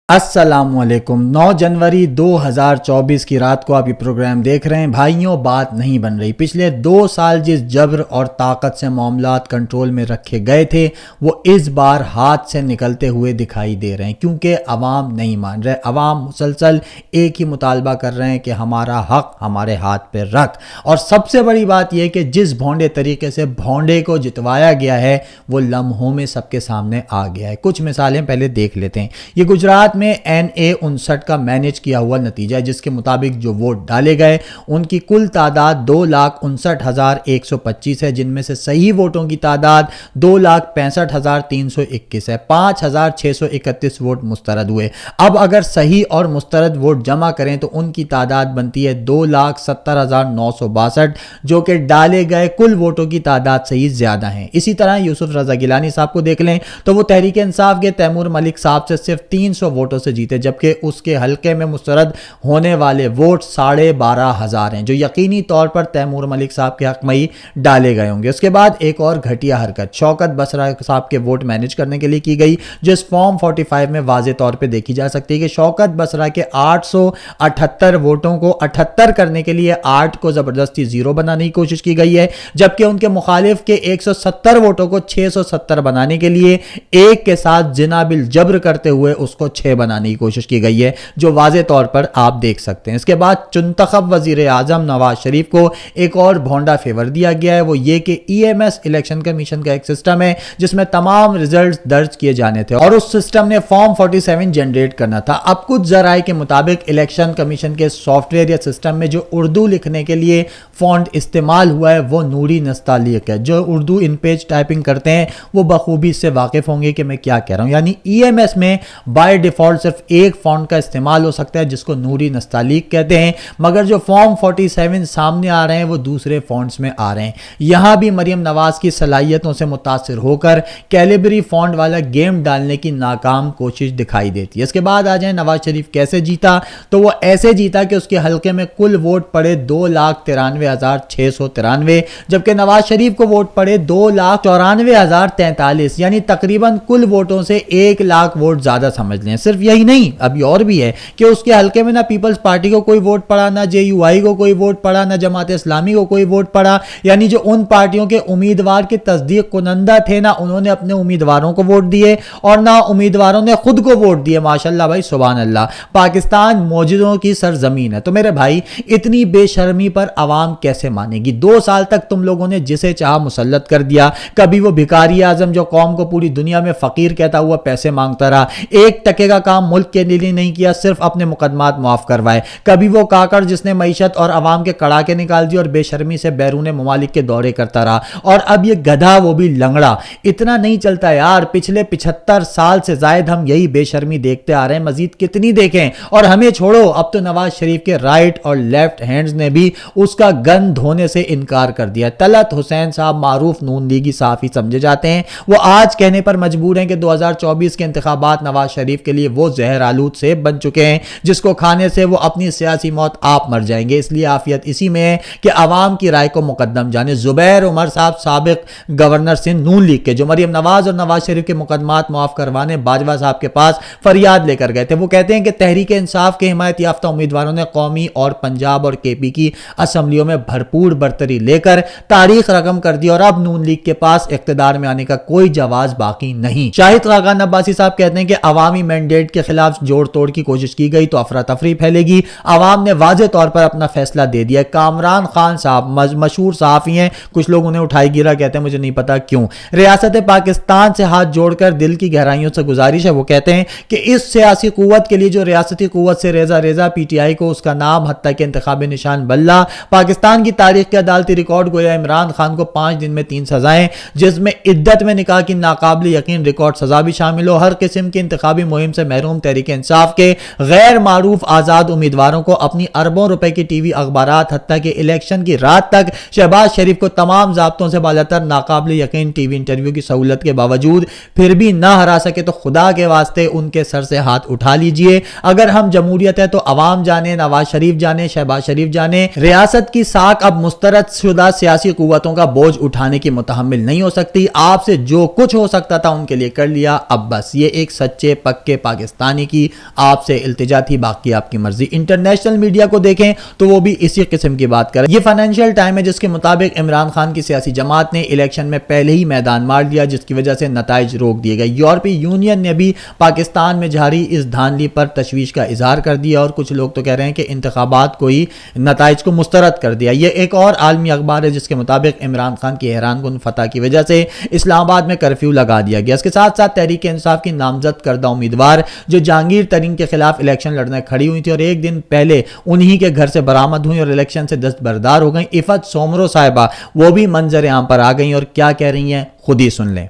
अस्सलाम वालेकुम। 9 जनवरी 2024 की रात को आप ये प्रोग्राम देख रहे हैं। भाइयों, बात नहीं बन रही। पिछले 2 साल जिस जबर और ताकत से मामलात कंट्रोल में रखे गए थे वो इस बार हाथ से निकलते हुए दिखाई दे रहे हैं, क्योंकि अवाम नहीं मान रहे। अवाम मुसलसल एक ही मुतालबा कर रहे हैं कि हमारा हक हमारे हाथ पे रख। और सबसे बड़ी बात यह कि जिस भोंडे तरीके से भोंडे को जितवाया गया है वो लम्हों में सबके सामने आ गया है। कुछ मिसालें पहले देख लेते हैं। ये गुजरात में NA-59 का मैनेज किया हुआ नतीजा है, जिसके मुताबिक जो वोट डाले गए उनकी कुल तादाद 2,59,125 है, जिनमें से सही वोटों की तादाद 2,65,321 है। 5,631 वोट मुस्तरद हुए। अब अगर सही और मुस्तरद वोट जमा करें तो उनकी तादाद बनती है 2,70,962, जो कि डाले गए कुल वोटों की तादाद से ही ज्यादा है। इसी तरह यूसुफ रजा गिलानी साहब को देख लें तो वो तहरीक इंसाफ के तैमूर मलिक साहब से सिर्फ 300 वोटों से जीते, जबकि उसके हलके में मुस्तरद होने वाले वोट 12,500 हैं, जो यकीनी तौर पर तैमूर मलिक साहब के हक में ही डाले गए होंगे। उसके बाद एक और घटिया हरकत शौकत बसरा साहब के वोट मैनेज करने के लिए की गई, जो इस फॉर्म 45 में वाज़े तौर पर देखी जा सकती है कि शौकत बसरा के 878 वोटों को 78 करने के लिए 8 को जबरदस्ती 0 बनाने की कोशिश की गई है, जबकि उनके मुखालिफ के 170 वोटों को 670 बनाने के लिए एक के साथ जिना बिल जब्र करते हुए उसको 6 बनाने की कोशिश की गई है, जो वाज़े तौर पर आप देख सकते हैं। इसके बाद चुनतखब वजीर आजम नवाज शरीफ को एक और भोंडा फेवर दिया गया है, वो ये कि EMS इलेक्शन कमीशन का एक सिस्टम है जिसमें तमाम रिजल्ट दर्ज किए जाने थे और उस सिस्टम ने फॉर्म 47 जनरेट करना था। अब कुछ जराए के मुताबिक इलेक्शन कमीशन के सॉफ्टवेयर या सिस्टम में जो उर्दू लिखने के लिए फॉन्ट इस्तेमाल हुआ है वो नूरी नस्तालिक है। जो उर्दू इन पेज टाइपिंग करते हैं वो बखूबी से वाकिफ होंगे कि मैं क्या कह रहा हूं। यानी EMS में बाय डिफॉल्ट सिर्फ एक फॉन्ट का इस्तेमाल हो सकता है जिसको नूरी नस्तालिक कहते हैं, मगर जो फॉर्म 47 सामने आ रहे हैं वो दूसरे फॉन्ट्स में आ रहे हैं। यहां भी मरियम नवाज की सलाहियतों से मुतासिर होकर कैलिबरी फॉन्ट वाला गेम डालने की नाकाम कोशिश दिखाई देती है। इसके बाद आ जाए नवाज शरीफ कैसे जीता, तो वो ऐसे जीता कि उसके हलके में कुल वोट पड़े 2,93,693, जबकि नवाज शरीफ को वोट पड़े 2,94,043, यानी तकरीबन कुल वोटों से 1 लाख वोट ज्यादा समझ लें। सिर्फ यही नहीं, अभी और भी है कि उसके हलके में ना पीपल्स पार्टी को कोई वोट पड़ा, ना JUI को कोई वोट पड़ा, ना जमात इस्लामी को कोई वोट पड़ा। यानी जो उन पार्टियों के उम्मीदवार के तस्दीक कुनंदा थे ना उन्होंने अपने उम्मीदवारों को वोट दिए और ना उम्मीदवारों ने खुद को वोट दिए। माशाल्लाह भाई, सुभान अल्लाह। पाकिस्तान मौजूदों की सरजमीन है। तो मेरे भाई, इतनी बेशर्मी पर आवाम कैसे मानेगी? 2 साल तक तुम लोगों ने जिसे चाहा मुसल्लत कर दिया। कभी वो भिखारी आजम जो कौम को पूरी दुनिया में फकीर कहता हुआ पैसे मांगता रहा, 1 टके का काम मुल्क के लिए नहीं किया, सिर्फ अपने मुकदमात माफ करवाए। कभी वो काकड़ जिसने मईशत और अवाम के कड़ाके निकाल दिए और बेशर्मी से बैरून ममालिक के दौरे करता रहा, और अब ये गधा वो भी लंगड़ा। इतना नहीं चलता यार, पिछले 75 साल से जायद हम यही बेशर्मी देखते आ रहे हैं, मजीद कितनी देखें। और हमें छोड़ो, अब तो नवाज शरीफ के राइट और लेफ्ट हैंड्स ने भी उसका गन धोने से इनकार कर दिया। तलत हुसैन साहब मारूफ नून लीगी साफी समझे जाते हैं, वो आज कहने पर मजबूर हैं कि 2024 के इंतखाबात नवाज शरीफ के लिए वो जहर आलूद सेब बन चुके हैं जिसको खाने से वो अपनी सियासी मौत आप मर जाएंगे। इसलिए आफियत इसी में है कि अवाम की राय को मुकद्दम जाने। जुबैर उमर साहब साबिक गवर्नर सिंध नून लीग के, जो मरियम नवाज और नवाज शरीफ के मुकदमात माफ करवाने बाजवा साहब के पास फरियाद लेकर गए थे, वो कहते हैं कि तहरीक इंसाफ के हिमायत याफ्ता उम्मीदवारों ने कौमी और पंजाब और KP की असम्बलियों में भरपूर बरतरी लेकर तारीख रकम कर दी और अब नून लीग के पास इख्तिदार में आने का कोई जवाज बाकी नहीं। शाहिद खाकान अब्बासी साहब कहते हैं कि अवामी मैंडेट के खिलाफ जोड़ तोड़ की कोशिश की गई तो अफरा तफरी फैलेगी। अवाम ने वाज़े तौर पर अपना फैसला दे दिया। कामरान खान साहब मशहूर सहाफ़ी हैं, कुछ लोग उन्हें उठाई गिरा कहते हैं, मुझे नहीं पता क्यों। रियासत पाकिस्तान से हाथ जोड़कर दिल की गहराइयों से गुजारिश है, वो कहते हैं कि इस सियासी कुव्वत के लिए जो रियासती कुव्वत से रेजा PTI को उसका नाम हत्ता के इंतखाबी निशान बल्ला, पाकिस्तान की तारीख के अदालती रिकॉर्ड गोया इमरान खान को 5 दिन में 3 सजाएं, जिसमें इद्दत में निकाह की नाकाबिल यकीन रिकॉर्ड सजा भी शामिल हो। हर किस्म की इंतखाबी मुहिम से महरूम तहरीक इंसाफ के गैर मारूफ आजाद उम्मीदवारों को अपनी अरबों रुपए की टीवी अखबारात हत्ता के इलेक्शन की रात तक शहबाज शरीफ को तमाम ज़ाब्तों से बालातर नाकाबिल यकीन टीवी इंटरव्यू की सहूलत के बावजूद फिर भी ना हरा सके तो खुदा के वास्ते उनके सर से हाथ उठा लीजिए। अगर हम जमहूरियत है तो अवाम जाने, नवाज शरीफ जाने, शहबाज शरीफ जाने, रियासत की साख अब मुस्तरद शुदा सियासी कुव्वतों का बोझ उठाने की मुतहम्मिल नहीं हो सकती। आपसे जो कुछ हो सकता था उनके लिए कर लिया। अब बस ये एक सच्चे पक्के پاکستانی کی آپ سے التجا تھی، باقی آپ کی مرضی۔ انٹرنیشنل میڈیا کو دیکھیں تو وہ بھی اسی قسم کی بات کریں۔ یہ فائنینشیل ٹائم ہے جس کے مطابق عمران خان کی سیاسی جماعت نے الیکشن میں پہلے ہی میدان مار لیا، جس کی وجہ سے نتائج روک دیے گئے۔ یورپی یونین نے بھی پاکستان میں جاری اس دھاندلی پر تشویش کا اظہار کر دیا، اور کچھ لوگ تو کہہ رہے ہیں کہ انتخابات کو ہی نتائج کو مسترد کر دیا۔ یہ ایک اور عالمی اخبار ہے جس کے مطابق عمران خان کی حیران کن فتح کی وجہ سے اسلام آباد میں کرفیو لگا دیا گیا۔ اس کے ساتھ ساتھ تحریک انصاف کی نامزد کردہ امیدوار جو جہانگیر ترین کے خلاف الیکشن لڑنے کھڑی ہوئی تھی اور ایک دن پہلے انہی کے گھر سے برآمد ہوئی اور الیکشن سے دستبردار ہو گئیں، عفت سومرو صاحبہ، وہ بھی منظر عام پر آ گئیں اور کیا کہہ رہی ہیں خود ہی سن لیں۔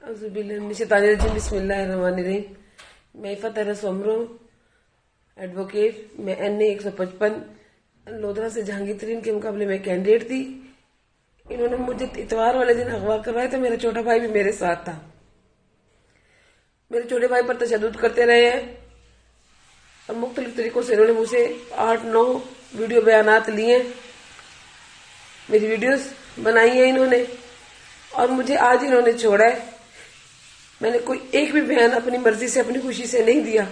بسم اللہ الرحمن الرحیم۔ میں عفت سومرو، ایڈوکیٹ، میں NA 155 لودھرا سے جہانگیر ترین کے مقابلے میں کینڈیڈیٹ تھی۔ انہوں نے مجھے اتوار والے دن اغوا کروایا تھا، میرا چھوٹا بھائی بھی میرے ساتھ تھا۔ میرے چھوٹے بھائی پر تشدد کرتے رہے ہیں اور مختلف طریقوں سے انہوں نے مجھ سے 8-9 ویڈیو بیانات لیے ہیں، میری ویڈیوز بنائی ہیں انہوں نے، اور مجھے آج انہوں نے چھوڑا ہے۔ میں نے کوئی ایک بھی بیان اپنی مرضی سے، اپنی خوشی سے نہیں دیا۔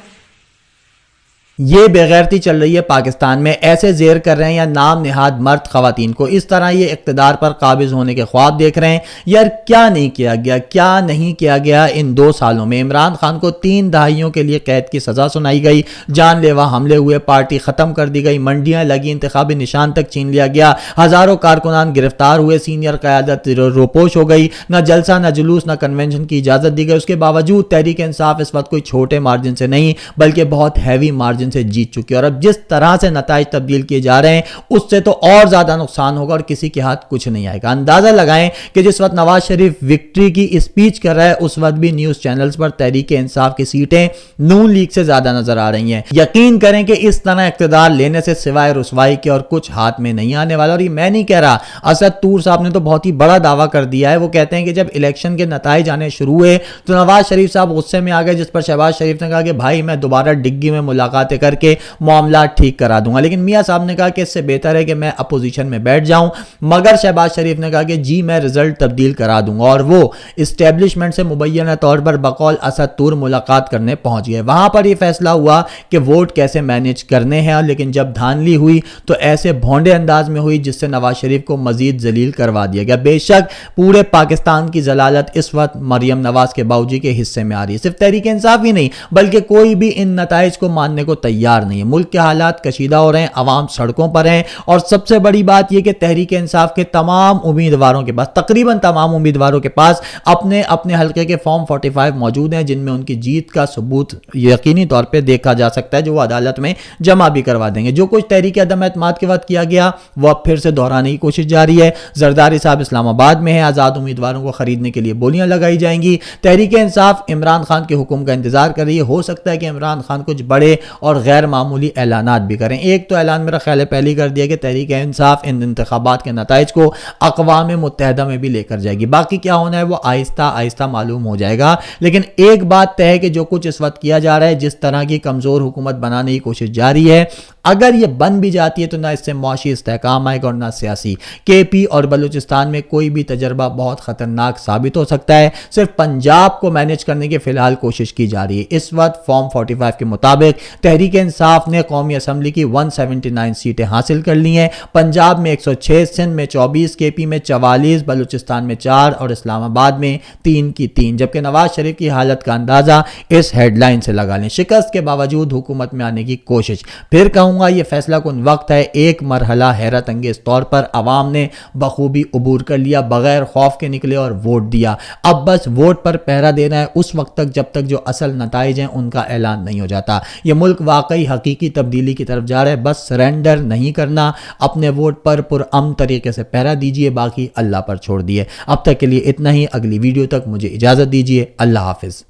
یہ بے غیرتی چل رہی ہے پاکستان میں، ایسے زیر کر رہے ہیں یا نام نہاد مرد خواتین کو، اس طرح یہ اقتدار پر قابض ہونے کے خواب دیکھ رہے ہیں۔ یار کیا نہیں کیا گیا، کیا نہیں کیا گیا ان 2 سالوں میں؟ عمران خان کو 3 دہائیوں کے لیے قید کی سزا سنائی گئی، جان لیوا حملے ہوئے، پارٹی ختم کر دی گئی، منڈیاں لگی، انتخابی نشان تک چھین لیا گیا، ہزاروں کارکنان گرفتار ہوئے، سینئر قیادت روپوش ہو گئی، نہ جلسہ نہ جلوس نہ کنونشن کی اجازت دی گئی۔ اس کے باوجود تحریک انصاف اس وقت کوئی چھوٹے مارجن سے نہیں بلکہ بہت ہیوی مارجن سے جیت چکی ہے، اور اب جس طرح سے نتائج تبدیل کیے جا رہے ہیں اس سے تو اور زیادہ نقصان ہوگا اور کسی کے ہاتھ کچھ نہیں آئے گا۔ اندازہ لگائیں کہ جس وقت نواز شریف وکٹری کی اسپیچ کر رہا ہے اس وقت بھی نیوز چینلز پر تحریک انصاف کی سیٹیں نون لیگ سے زیادہ نظر آ رہی ہیں۔ یقین کریں کہ اس طرح اقتدار لینے سے سوائے رسوائی کے اور کچھ ہاتھ میں نہیں آنے والا۔ اور یہ میں نہیں کہہ رہا، اسد طور صاحب نے تو بہت ہی بڑا دعویٰ کر دیا ہے۔ وہ کہتے ہیں کہ جب الیکشن کے نتائج آنے شروع ہوئے تو نواز شریف صاحب غصے میں آ گئے، جس پر شہباز شریف نے کہا کہ بھائی میں دوبارہ ڈگی میں ملاقاتیں کر کے معاملات ٹھیک کرا دوں گا، لیکن میاں صاحب نے کہا کہ اس سے بہتر ہے کہ میں اپوزیشن میں بیٹھ جاؤں، مگر شہباز شریف نے کہا کہ جی میں رزلٹ تبدیل کرا دوں گا، اور وہ اسٹیبلشمنٹ سے مبینہ طور پر بقول اسد طور ملاقات کرنے پہنچ گئے۔ وہاں پر یہ فیصلہ ہوا کہ ووٹ کیسے مینیج کرنے ہیں، لیکن جب دھاندلی ہوئی تو ایسے بھونڈے انداز میں ہوئی جس سے نواز شریف کو مزید ذلیل کروا دیا گیا۔ بے شک پورے پاکستان کی ذلالت اس وقت مریم نواز کے باوجی کے حصے میں آ رہی ہے، صرف تحریک انصاف ہی نہیں بلکہ کوئی بھی ان نتائج کو ماننے کو تیار نہیں ہے۔ ملک کے حالات کشیدہ ہو رہے ہیں، عوام سڑکوں پر ہیں، اور سب سے بڑی بات یہ کہ تحریک انصاف کے تمام امیدواروں کے پاس، تقریباً تمام امیدواروں کے پاس اپنے اپنے حلقے کے فارم 45 موجود ہیں جن میں ان کی جیت کا ثبوت یقینی طور پہ دیکھا جا سکتا ہے، جو وہ عدالت میں جمع بھی کروا دیں گے۔ جو کچھ تحریک عدم اعتماد کے وقت کیا گیا وہ اب پھر سے دہرانے کی کوشش جاری ہے۔ زرداری صاحب اسلام آباد میں ہیں، آزاد امیدواروں کو خریدنے کے لیے بولیاں لگائی جائیں گی۔ تحریک انصاف عمران خان کے حکم کا انتظار کر رہی ہے، ہو سکتا ہے کہ عمران خان کچھ بڑے اور غیر معمولی اعلانات بھی کریں۔ ایک تو اعلان میرا خیال ہے پہلی کر دیا کہ تحریک انصاف ان انتخابات کے نتائج کو اقوام متحدہ میں بھی لے کر جائے گی، باقی کیا ہونا ہے وہ آہستہ آہستہ معلوم ہو جائے گا۔ لیکن ایک بات طے ہے کہ جو کچھ اس وقت کیا جا رہا ہے، جس طرح کی کمزور حکومت بنانے کی کوشش جاری ہے، اگر یہ بن بھی جاتی ہے تو نہ اس سے معاشی استحکام آئے گا اور نہ سیاسی۔ KP اور بلوچستان میں کوئی بھی تجربہ بہت خطرناک ثابت ہو سکتا ہے۔ صرف پنجاب کو مینیج کرنے کی فی الحال کوشش کی جا رہی ہے۔ اس وقت فارم 45 کے مطابق تحریک انصاف نے قومی اسمبلی کی 179 سیٹیں حاصل کر لی ہیں، پنجاب میں 106، سندھ میں 24، KP میں 44، بلوچستان میں 4 اور اسلام آباد میں 3 کی 3، جبکہ نواز شریف کی حالت کا اندازہ اس ہیڈ لائن سے لگا لیں۔ شکست کے باوجود حکومت میں آنے کی کوشش، پھر کہوں گا یہ فیصلہ کن وقت ہے۔ ایک مرحلہ حیرت انگیز طور پر عوام نے بخوبی عبور کر لیا، بغیر خوف کے نکلے اور ووٹ دیا۔ اب بس ووٹ پر پہرا دینا ہے اس وقت تک جب تک جو اصل نتائج ہیں ان کا اعلان نہیں ہو جاتا۔ یہ ملک واقعی حقیقی تبدیلی کی طرف جا رہا ہے، بس سرنڈر نہیں کرنا، اپنے ووٹ پر پرامن طریقے سے پہرا دیجئے، باقی اللہ پر چھوڑ دیے۔ اب تک کے لیے اتنا ہی، اگلی ویڈیو تک مجھے اجازت دیجئے، اللہ حافظ۔